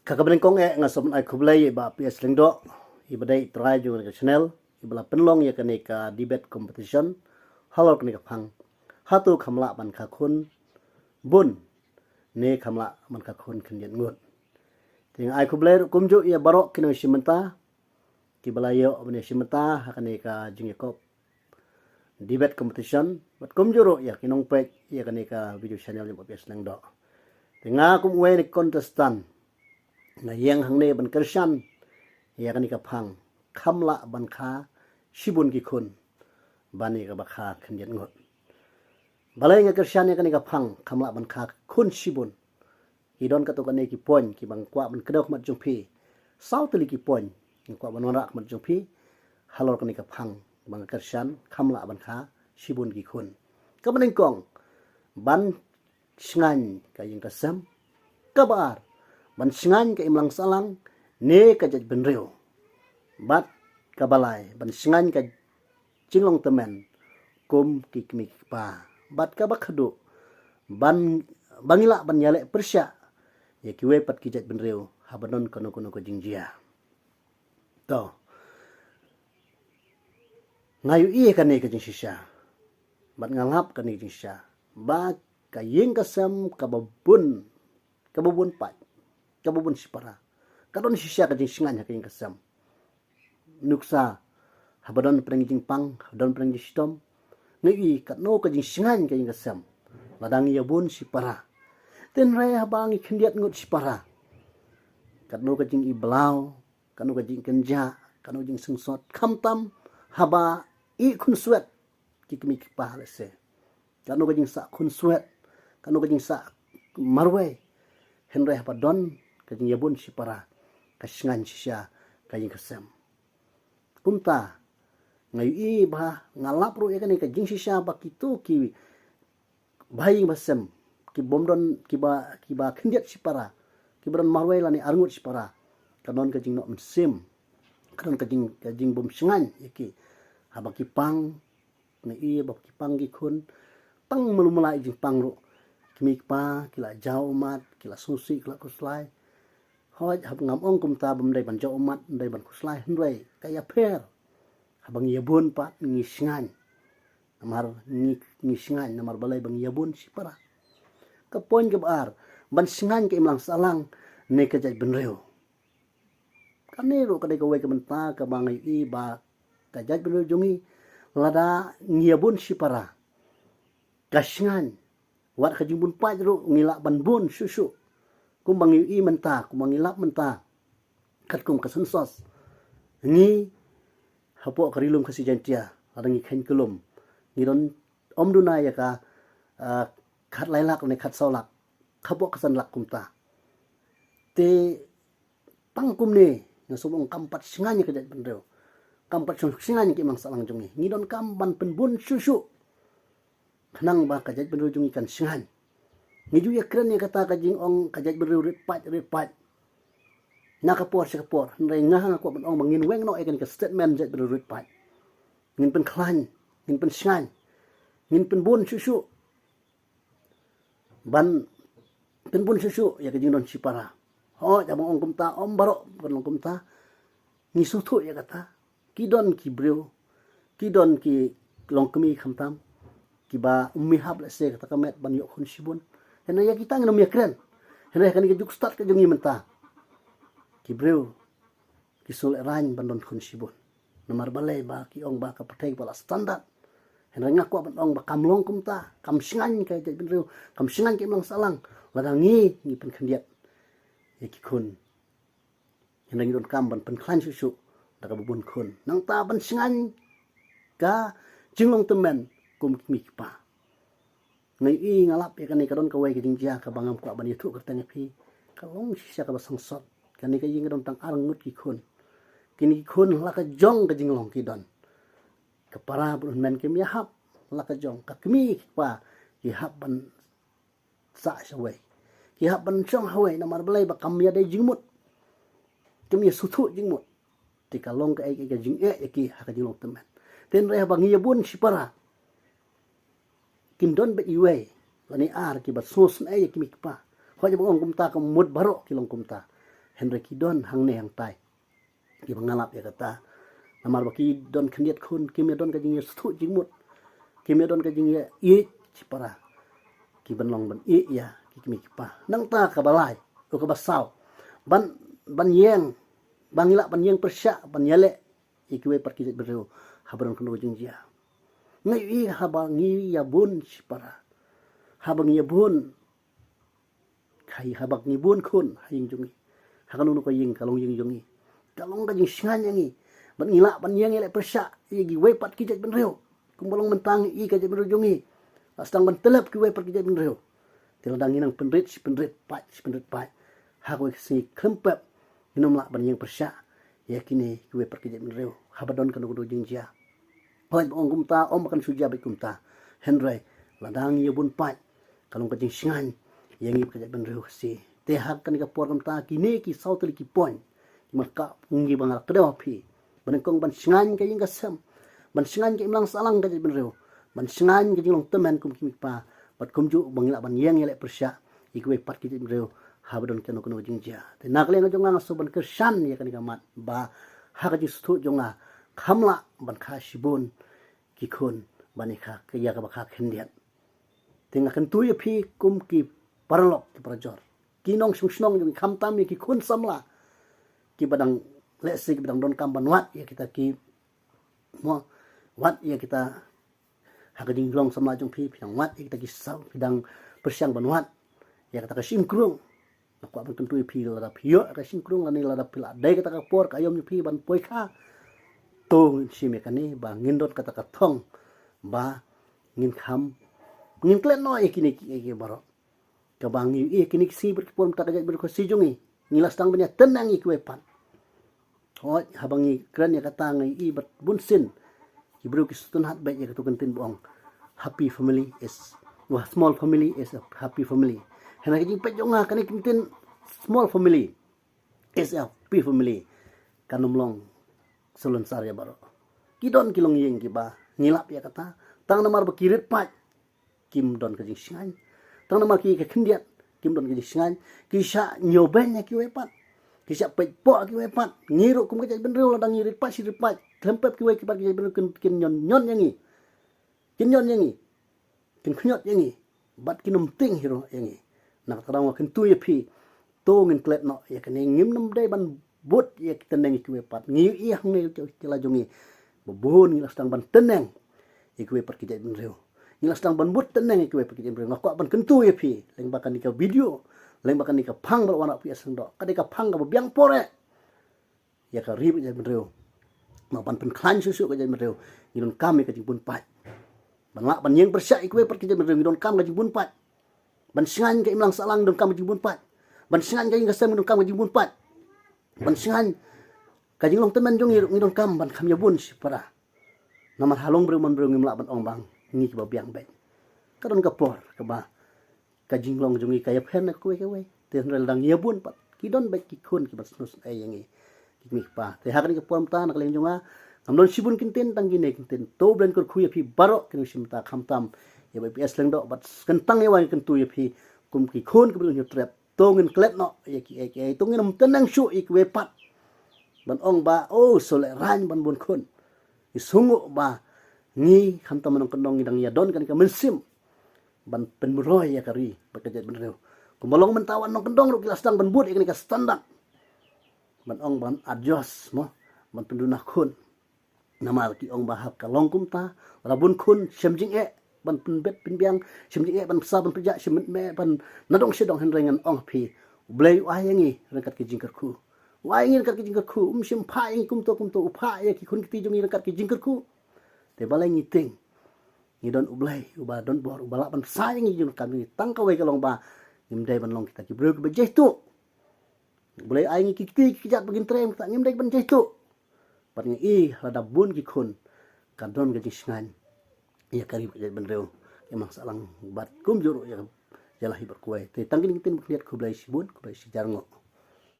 Kakabring kong ngasom ay kublay ba PS lingdo ibadai try jo ka channel ibala penlong ya kani ka debate competition halor kani ka phang hatu khamla ban kha khun bun ne khamla man kha khun khindian ngut ting ai kublay kumju ya barok kino simenta kibala yo abne simenta hakani ka jingekop debate competition bat kumjuro ya kinong pek ya kani ka video channel yo PS lingdo tinga kum we ni contestant na yang hang ne ban kershan ya kani ka phang khamla ban kha shibun ki khun bani ka bakha khindian ngot balai nga kershan ya kani ka phang khamla ban kha khun shibun idon ka to kani ki pon ki bang kwa ban kedok mat jungphi sautli ki pon ki kwa ban rak mat jungphi halor kani ka phang bang kershan khamla ban kha shibun ki khun ka ban kong ban sngan ka yung kasam kabar ban singan ka imlang salang ne ka jaj benreo bat kabalai ban singan ka jinglong temen kum kikmik pa bat ka bakhadu ban bangila ban yale persya ya kiwe pat ki jaj benreo habanon kono ko jingjia to ngayu iya kan ne ka jingsisha bat ngalap kan ne jingsisha ba ka yeng kasam kababun pat kabubun sipara kadon sisya ka jing singan ka jing kasam nuksa habadon preng jing pang habadon preng jing stom ngi kat no ka jing singan ka jing kasam ladang ya bun sipara ten rai habang i khindiat ngut sipara kat no ka jing i blau kat no ka jing kenja kat no jing sengsot khamtam haba i khun suet ki kmi pa lese kat no ka jing sa khun suet kat no ka jing sa marwe henrai habadon kajing yabun sipara kasingan sisya kajing kasam kumta ngayu i ba ngalap ru ya kan kajing sisya ba kitu ki bhai basam ki bomdon ki ba khindiat sipara ki bron marwai lani arngut sipara kanon kajing no sim kanon kajing bom singan yaki haba ki pang ngai i ba ki pang gi khun pang mulumula jing pang ru kimi pa kila jau mat kila susi kila kuslai hoj hab ngam ong kum ta bam dai ban jo mat dai ban kuslai hnrei kaya pher habang yabun pa ngi singan namar ngi singan namar balai bang yabun sipara ka poin ke bar ban singan ke imlang salang ne ka jai benreu kanero ka dai ka wai ka menta ka bangai i ba ka jai benreu jungi lada ngi yabun sipara ka singan wat ka jimbun pa ru ngila ban bun susu kumbang i menta kumbang ilap menta kat kum kasen sos ni hapo karilum kasi jantia adangi khen kulum ni don om duna ya ka khat lailak ne khat solak khapo kasan lak kumta te pangkum ne na subong kampat singanya ka jat benreu kampat singanya ki mang salang jungi ni don kam ban penbun susu khnang ba ka jat benreu jungi kan singan ngiju ya keren ya kata kajing ong kajat beru rit pat nakapor sakapor nrai ngah ko ong mangin weng no ekan ka statement jat beru rit pat ngin pen khlan ngin pen shan ngin pen bun susu ban pen bun susu ya kajing don sipara ho jam ong kumta om baro kon kumta ni suthu ya kata kidon ki breu kidon ki longkemi khamtam kiba ummi hab la se kata kamet ban yo khun sibun hena ya kita ngam yakren hena kan ke juk start ke jungi menta ki breu ki sul ran bandon khun sibun namar balai ba ki ong ba ka pathai bala standard hena ngak ko ban ong ba kamlong kumta kam singan ka je breu kam singan ke mang salang ladangi ni pen khandiat ya ki khun hena ngi don kam ban pen khlan susu daga bubun khun nang ta ban singan ka jinglong temen kum mi pa ngai i ngalap ya kan kadon ka wai ka jingjia ka bangam ko ban yutu ka tang phi ka long sisa ka basang sot kan ka ying don tang arang ngut ki khun kini khun la ka jong ka jinglong ki don ka para bun men ke mi hap la ka jong ka kmi pa ki hap ban sa shawai ki hap ban chong hawai na mar balai ba kam ya dai jingmut kemi suthu jingmut ti ka long ka ai ka jing e ki ha ka jinglong temen ten re bang ya bun sipara kindon be iwe lani ar ki bat sos na ay ki mikpa ho ja bang kumta ka mud baro ki long kumta Henry Kidon hang ne hang tai ki bangalap ya kata namar baki don kendiat kun kim don ka jing stu jingmut kim don ka jing i cipara ki banlong ban i ya ki kimi pa nang ta ka balai o ka basau ban yeng bangila ban yeng persya ban yale ikiwe parkijat bereu habaron kono jing jia ngai i habangi ya bun cipara habangi ya bun kai habak ni bun kun haying jungi hakanunu ko ying kalong ying jungi kalong ka jing singan yangi ban ngila ban yeng ele persya igi we pat kijat ben reu kumbalong mentang i ka jat ben jungi astang ban telap ki we pat kijat ben reu tiladang inang penrit pai hago si krempep minum la ban yeng persya yakini ki we pat kijat ben reu habadon kanu kudu jing jia hoi ong kumta om makan suja bai kumta henry ladang ye bun pai kalong ka jing singan yangi ka jat ben reu si te hak kan ka por kumta kini ki sautli ki point maka ngi bangal kedaw pi banengkong ban singan ka ying kasam ban singan ka imlang salang ka jat ben reu ban singan ka jing long temen kum kimi pa pat kumju bangila ban yeng ele persya ikwe pat ki jat ben reu habadon kanu kanu jing jia te nakle nga jonga so ban kersan ya kan ka mat ba hak ji stu jonga khamla ban kha shibun ki khun banika ke ya ka bakha khendiat tinga kan tu ye phi kum ki parlok ki prajor kinong sungsnong jong khamtam ki khun samla ki badang lesi ki badang don kam banwat ya kita ki mo wat ya kita hagading long samla jong phi phang wat ya kita ki sau bidang persiang banwat ya kita ka singkrung nak apa tentu phi la phio ka singkrung la ni la pila dai kita ka por ka yom ni phi ban poi kha to si mekani ba ngindot kata ka thong ba ngin kham ngin klen no ikini ki baro ka bangi ikini si berpon ta ka ber ko si jungi ngilas tang banya tenang ikwe pan hoi habangi kran ya kata ngai i bat bunsin ki bro ki stun hat ba ya ka tukentin boong happy family is small family is a happy family hena ki pe jonga kan kintin small family is a happy family kanumlong solon sarya baro kidon kilong yeng ki ba ngilap ya kata tang namar bakirit pat kim don ka jing singan tang namar ki ka khendiat kim don ka jing singan ki sha nyoben ya ki we pat ki sha pe po ki we pat ngiru kum ka jai ben reu la dang ngirit pat si rit pat klempep ki we ki pat ki ben kin nyon yangi kin nyon yangi kin khnyot yangi bat kinum ting hiro yangi nak tarang wa kin tu ye phi to ngin klet no ya kan ngim nam dai ban bot ya kita neng ikwe pat ngi i hang ne kila jongi bobon ngi lastang ban teneng ikwe pat kijat ben reu ngi lastang ban bot teneng ikwe pat kijat ben reu ngakwa ban kentu ya pi leng bakan nika video leng bakan nika phang bar wana pi asang do kadeka phang ga biang pore ya ka rib kijat ben reu ma ban pen klan susu kijat ben reu ngi don kam ka jibun pat ban la ban yeng persya ikwe pat kijat ben reu ngi don kam ga jibun pat ban singan ka imlang salang don kam jibun pat ban singan ka ing gasam don kam ga jibun pat ban singan kajing long teman jong ngidong kam ban kam yabun si para namar halong breu man breu ngimla ban ong bang ngi ki ba biang ben kadon ka por ka ba kajing long jong kaya phen ko we te rel dang yabun pat kidon ba ki khun ki bas nus ai yangi ki mi pa te hakani ka pom ta nak leng jonga amdon sibun kinten tang gine kinten to blen kor khuya phi baro kin simta khamtam ya ba ps leng do bat kentang ye wan ken tu ye phi kum ki khun ki blen trap tongin klet no ya ki tongin am tenang shu ik we pat ban ong ba sole ran ban bun khun isungu ba ngi kham tam nong kendong ngidang ya don kan ka mensim ban penmuroy ya kari bakajat ben reu kumbalong mentawan nong kendong ru kilas tang ban but ikani ka standar ban ong ban adjust mo ban pendunah khun nama ki ong ba hap ka longkum ta rabun khun semjing ban penbet penbiang semjing ban sa ban peja semet me ban nadong sedong henrengan ong phi blai wayangi rekat ki jingkar khu wayangi rekat ki jingkar khu sim pha ing kum to upha ya ki khun ki jongi rekat ki jingkar khu te balai ngiting ni don ublai uba don bor ubala ban sayang jing kami tangka we kalong ba ngimdai ban long kita ki bro ki bejeh tu blai aingi ki jat begin trem ta ngimdai ban jeh tu pat ngi i hada bun ki khun kadon ga jisngan ya kari ban reu emang salang bat kum juru ya jalahi berkuai te tangkin kitin lihat ku blai sibun ku blai sijarngo